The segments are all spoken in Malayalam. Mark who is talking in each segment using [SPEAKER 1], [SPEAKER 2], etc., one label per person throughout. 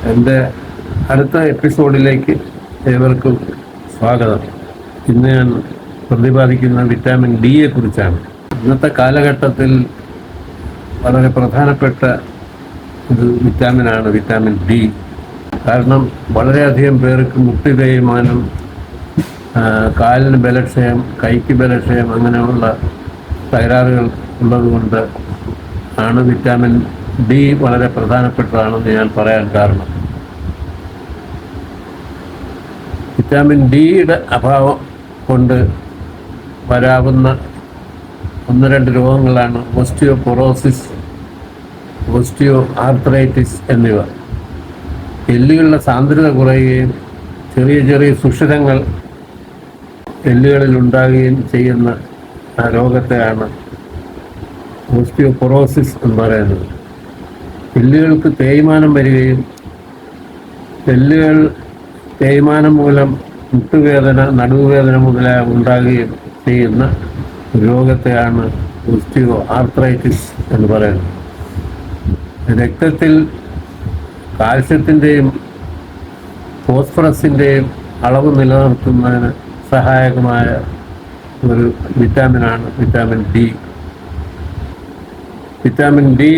[SPEAKER 1] എൻ്റെ അടുത്ത എപ്പിസോഡിലേക്ക് ഏവർക്കും സ്വാഗതം. ഇന്ന് ഞാൻ പ്രതിപാദിക്കുന്ന വിറ്റാമിൻ ഡിയെ കുറിച്ചാണ്. ഇന്നത്തെ കാലഘട്ടത്തിൽ വളരെ പ്രധാനപ്പെട്ട ഒരു വിറ്റാമിനാണ് വിറ്റാമിൻ ഡി. കാരണം വളരെയധികം പേർക്ക് മുട്ടി തേയ്മാനം, കാലിന് ബലക്ഷയം, കൈക്ക് ബലക്ഷയം അങ്ങനെയുള്ള തകരാറുകൾ ഉള്ളതുകൊണ്ട് ആണ് വിറ്റാമിൻ ഡി വളരെ പ്രധാനപ്പെട്ടതാണെന്ന് ഞാൻ പറയാൻ കാരണം. വിറ്റാമിൻ ഡിയുടെ അഭാവം കൊണ്ട് വരാവുന്ന 1-2 രോഗങ്ങളാണ് ഓസ്റ്റിയോപൊറോസിസ്, ഓസ്റ്റിയോ ആർത്രൈറ്റിസ് എന്നിവ. എല്ലുകളുടെ സാന്ദ്രത കുറയുകയും ചെറിയ ചെറിയ സുഷിരങ്ങൾ എല്ലുകളിൽ ഉണ്ടാകുകയും ചെയ്യുന്ന ആ രോഗത്തെയാണ് ഓസ്റ്റിയോപൊറോസിസ് എന്ന് പറയുന്നത്. എല്ലുകൾക്ക് തേയ്മാനം വരികയും എല്ലുകൾ തേയ്മാനം മൂലം മുട്ടുവേദന, നടുവുവേദന മുതലായ ഉണ്ടാകുകയും ചെയ്യുന്ന രോഗത്തെയാണ് ഓസ്റ്റിയോ ആർത്രൈറ്റിസ് എന്ന് പറയുന്നത്. രക്തത്തിൽ കാൽസ്യത്തിൻ്റെയും ഫോസ്ഫറസിൻ്റെയും അളവ് നിലനിർത്തുന്നതിന് സഹായകമായ ഒരു വിറ്റാമിനാണ് വിറ്റാമിൻ ഡി. വിറ്റാമിൻ ഡി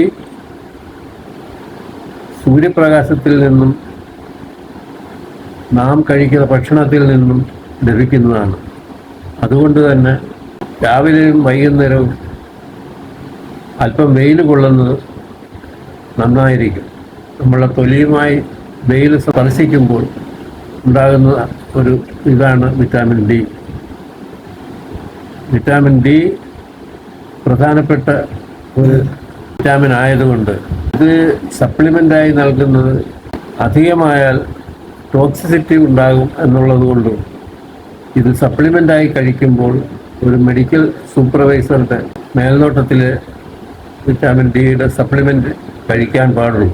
[SPEAKER 1] സൂര്യപ്രകാശത്തിൽ നിന്നും നാം കഴിക്കുന്ന ഭക്ഷണത്തിൽ നിന്നും ലഭിക്കുന്നതാണ്. അതുകൊണ്ട് തന്നെ രാവിലെയും വൈകുന്നേരവും അല്പം വെയിൽ കൊള്ളുന്നത് നന്നായിരിക്കും. നമ്മളെ തൊലിയുമായി വെയിൽ സ്പർശിക്കുമ്പോൾ ഉണ്ടാകുന്ന ഒരു ഇതാണ് വിറ്റാമിൻ ഡി. വിറ്റാമിൻ ഡി പ്രധാനപ്പെട്ട ഒരു വിറ്റാമിൻ ആയതുകൊണ്ട് ഇത് സപ്ലിമെൻ്റായി നൽകുന്നത് അധികമായാൽ ടോക്സിസിറ്റി ഉണ്ടാകും എന്നുള്ളത് കൊണ്ടും ഇത് സപ്ലിമെൻ്റായി കഴിക്കുമ്പോൾ ഒരു മെഡിക്കൽ സൂപ്പർവൈസറുടെ മേൽനോട്ടത്തിൽ വിറ്റാമിൻ ഡിയുടെ സപ്ലിമെൻ്റ് കഴിക്കാൻ പാടുള്ളൂ.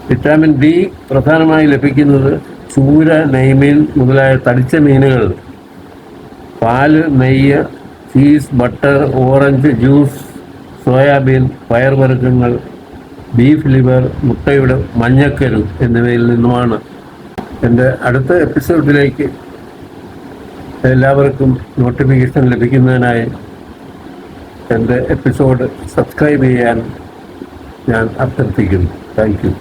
[SPEAKER 1] വിറ്റാമിൻ ഡി പ്രധാനമായി ലഭിക്കുന്നത് ചൂര, നെയ്മീൻ മുതലായ തടിച്ച മീനുകൾ, പാല്, നെയ്യ്, cheese, butter, orange juice, soybean, പയർവർഗ്ഗങ്ങൾ, ബീഫ് ലിവർ, മുട്ടയുടെ മഞ്ഞക്കരു എന്നിവയിൽ നിന്നുമാണ്. എൻ്റെ അടുത്ത എപ്പിസോഡിലേക്ക് എല്ലാവർക്കും നോട്ടിഫിക്കേഷൻ ലഭിക്കുന്നതിനായി എൻ്റെ എപ്പിസോഡ് സബ്സ്ക്രൈബ് ചെയ്യാൻ ഞാൻ അഭ്യർത്ഥിക്കുന്നു. Thank you.